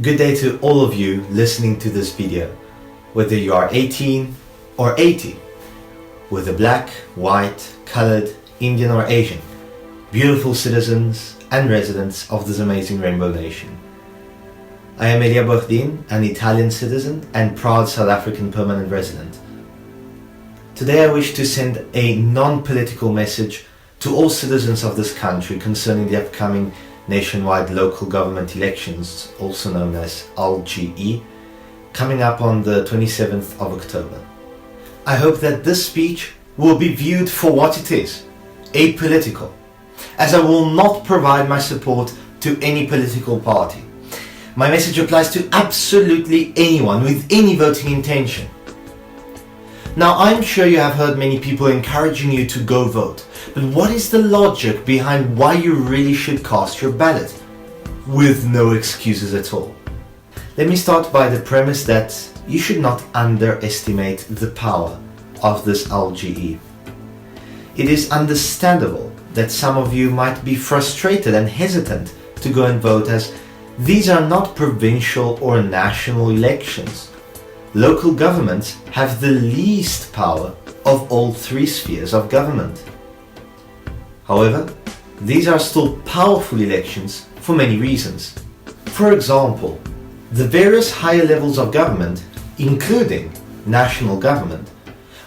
Good day to all of you listening to this video, whether you are 18 or 80, whether black, white, colored, Indian or Asian, beautiful citizens and residents of this amazing rainbow nation. I am Elia Bordin, an Italian citizen and proud South African permanent resident. Today I wish to send a non-political message to all citizens of this country concerning the upcoming nationwide local government elections, also known as LGE, coming up on the 27th of October. I hope that this speech will be viewed for what it is, apolitical, as I will not provide my support to any political party. My message applies to absolutely anyone with any voting intention. Now, I'm sure you have heard many people encouraging you to go vote, but what is the logic behind why you really should cast your ballot? With no excuses at all. Let me start by the premise that you should not underestimate the power of this LGE. It is understandable that some of you might be frustrated and hesitant to go and vote, as these are not provincial or national elections. Local governments have the least power of all three spheres of government. However, these are still powerful elections for many reasons. For example, the various higher levels of government, including national government,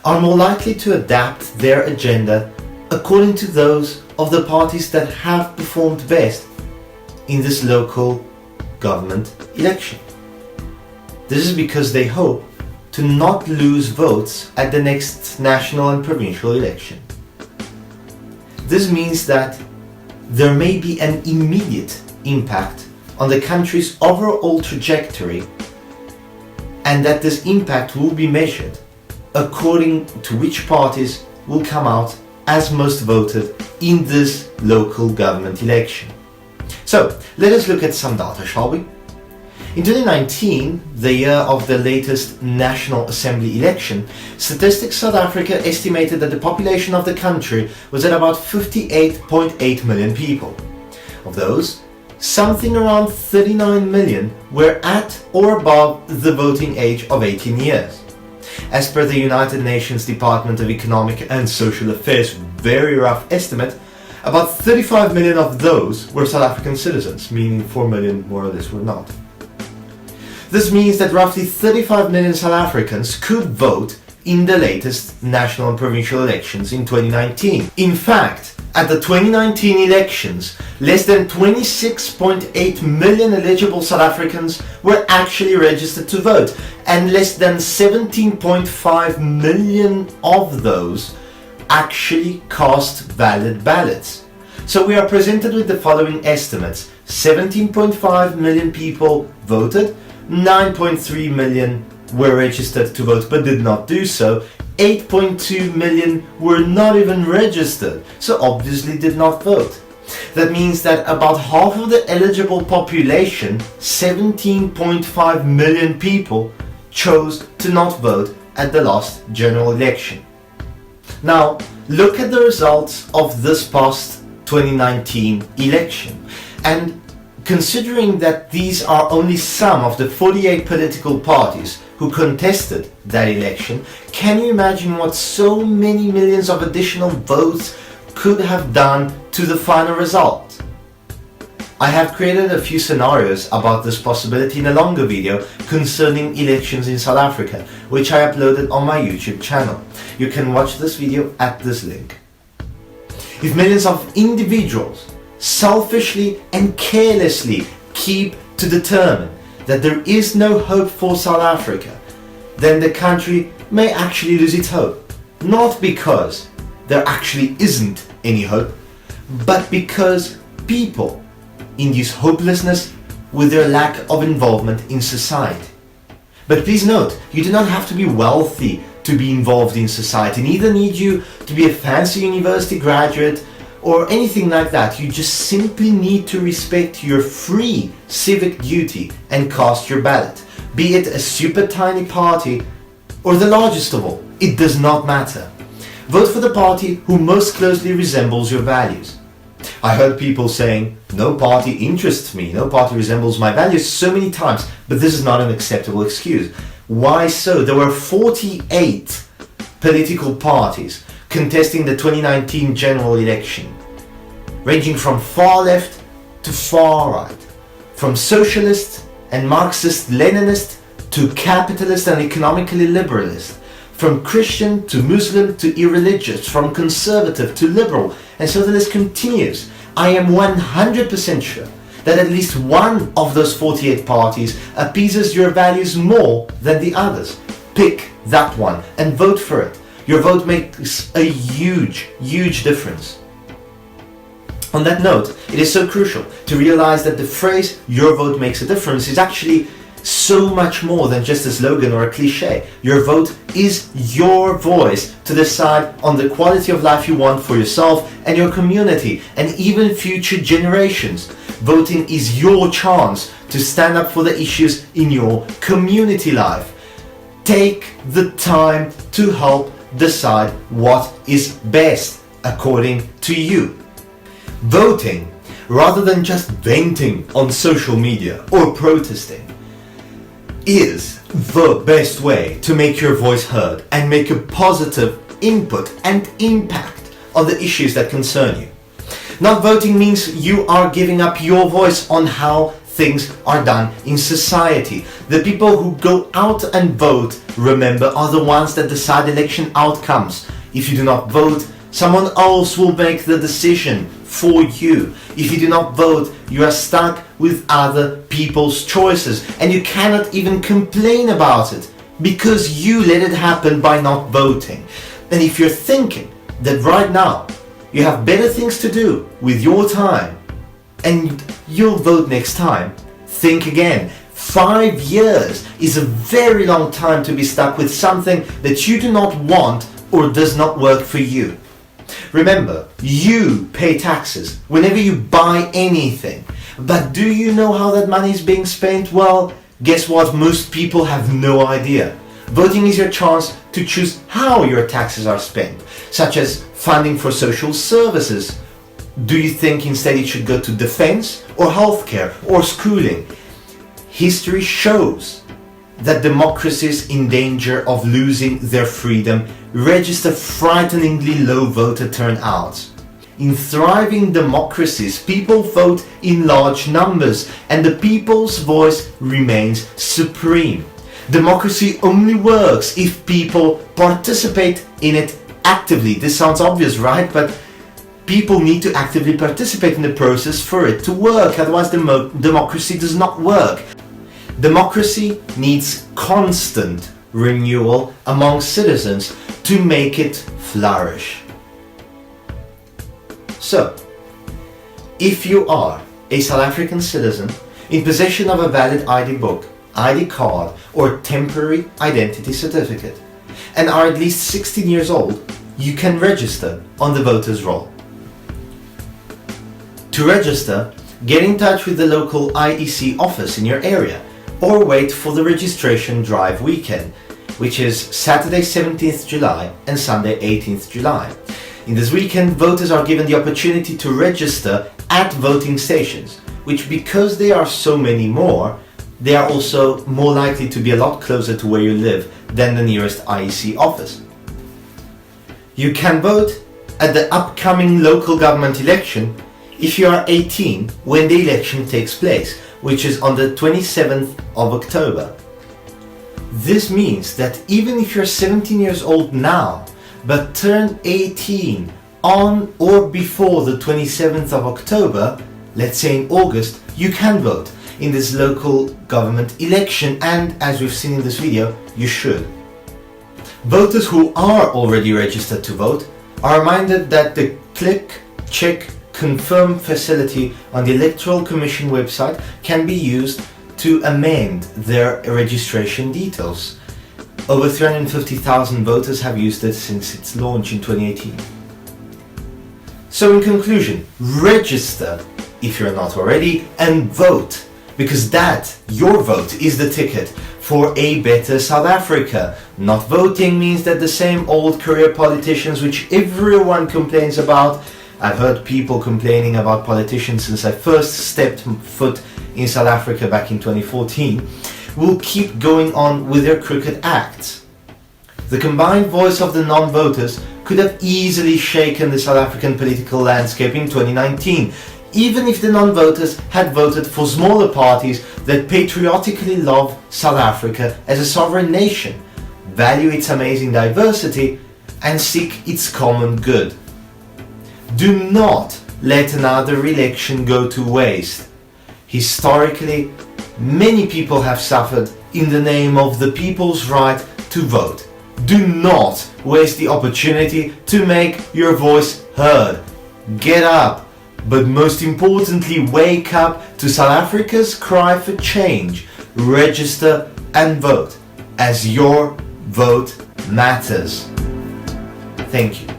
are more likely to adapt their agenda according to those of the parties that have performed best in this local government election. This is because they hope to not lose votes at the next national and provincial election. This means that there may be an immediate impact on the country's overall trajectory, and that this impact will be measured according to which parties will come out as most voted in this local government election. So, let us look at some data, shall we? In 2019, the year of the latest National Assembly election, Statistics South Africa estimated that the population of the country was at about 58.8 million people. Of those, something around 39 million were at or above the voting age of 18 years. As per the United Nations Department of Economic and Social Affairs' very rough estimate, about 35 million of those were South African citizens, meaning 4 million more or less were not. This means that roughly 35 million South Africans could vote in the latest national and provincial elections in 2019. In fact, at the 2019 elections, less than 26.8 million eligible South Africans were actually registered to vote, and less than 17.5 million of those actually cast valid ballots. So we are presented with the following estimates: 17.5 million people voted, 9.3 million were registered to vote but did not do so, 8.2 million were not even registered, so obviously did not vote. That means that about half of the eligible population, 17.5 million people, chose to not vote at the last general election. Now, look at the results of this past 2019 election, and considering that these are only some of the 48 political parties who contested that election, can you imagine what so many millions of additional votes could have done to the final result? I have created a few scenarios about this possibility in a longer video concerning elections in South Africa, which I uploaded on my YouTube channel. You can watch this video at this link. If millions of individuals selfishly and carelessly keep to determine that there is no hope for South Africa, then the country may actually lose its hope. Not because there actually isn't any hope, but because people induce hopelessness with their lack of involvement in society. But please note, you do not have to be wealthy to be involved in society. Neither need you to be a fancy university graduate or anything like that. You just simply need to respect your free civic duty and cast your ballot. Be it a super tiny party or the largest of all, it does not matter. Vote for the party who most closely resembles your values. I heard people saying, no party interests me, no party resembles my values so many times, but this is not an acceptable excuse. Why so? There were 48 political parties contesting the 2019 general election, ranging from far left to far right, from socialist and Marxist-Leninist to capitalist and economically liberalist, from Christian to Muslim to irreligious, from conservative to liberal, and so the list continues. I am 100% sure that at least one of those 48 parties appeases your values more than the others. Pick that one and vote for it. Your vote makes a huge difference. On that note, it is so crucial to realize that the phrase "your vote makes a difference" is actually so much more than just a slogan or a cliche. Your vote is your voice to decide on the quality of life you want for yourself and your community and even future generations. Voting is your chance to stand up for the issues in your community life. Take the time to help decide what is best according to you. Voting, rather than just venting on social media or protesting, is the best way to make your voice heard and make a positive input and impact on the issues that concern you. Not voting means you are giving up your voice on how things are done in society. The people who go out and vote, remember, are the ones that decide election outcomes. If you do not vote, someone else will make the decision for you. If you do not vote, you are stuck with other people's choices and you cannot even complain about it because you let it happen by not voting. And if you're thinking that right now you have better things to do with your time and you'll vote next time, think again. 5 years is a very long time to be stuck with something that you do not want or does not work for you. Remember, you pay taxes whenever you buy anything. But do you know how that money is being spent? Well, guess what? Most people have no idea. Voting is your chance to choose how your taxes are spent, such as funding for social services. Do you think instead it should go to defense or healthcare or schooling? History shows that democracies in danger of losing their freedom register frighteningly low voter turnouts. In thriving democracies, people vote in large numbers and the people's voice remains supreme. Democracy only works if people participate in it actively. This sounds obvious, right? But people need to actively participate in the process for it to work, otherwise democracy does not work. Democracy needs constant renewal among citizens to make it flourish. So, if you are a South African citizen in possession of a valid ID book, ID card or temporary identity certificate and are at least 16 years old, you can register on the voters' roll. To register, get in touch with the local IEC office in your area or wait for the registration drive weekend, which is Saturday 17th July and Sunday 18th July. In this weekend, voters are given the opportunity to register at voting stations, which, because there are so many more, they are also more likely to be a lot closer to where you live than the nearest IEC office. You can vote at the upcoming local government election if you are 18 when the election takes place, which is on the 27th of October. This means that even if you're 17 years old now, but turn 18 on or before the 27th of October, let's say in August, you can vote in this local government election, and as we've seen in this video, you should. Voters who are already registered to vote are reminded that the click, check, confirm facility on the Electoral Commission website can be used to amend their registration details. Over 350,000 voters have used it since its launch in 2018. So in conclusion, register if you're not already and vote, because your vote is the ticket for a better South Africa. Not voting means that the same old career politicians which everyone complains about I've heard people complaining about politicians since I first stepped foot in South Africa back in 2014, will keep going on with their crooked acts. The combined voice of the non-voters could have easily shaken the South African political landscape in 2019, even if the non-voters had voted for smaller parties that patriotically love South Africa as a sovereign nation, value its amazing diversity, and seek its common good. Do not let another election go to waste. Historically, many people have suffered in the name of the people's right to vote. Do not waste the opportunity to make your voice heard. Get up, but most importantly, wake up to South Africa's cry for change. Register and vote, as your vote matters. Thank you.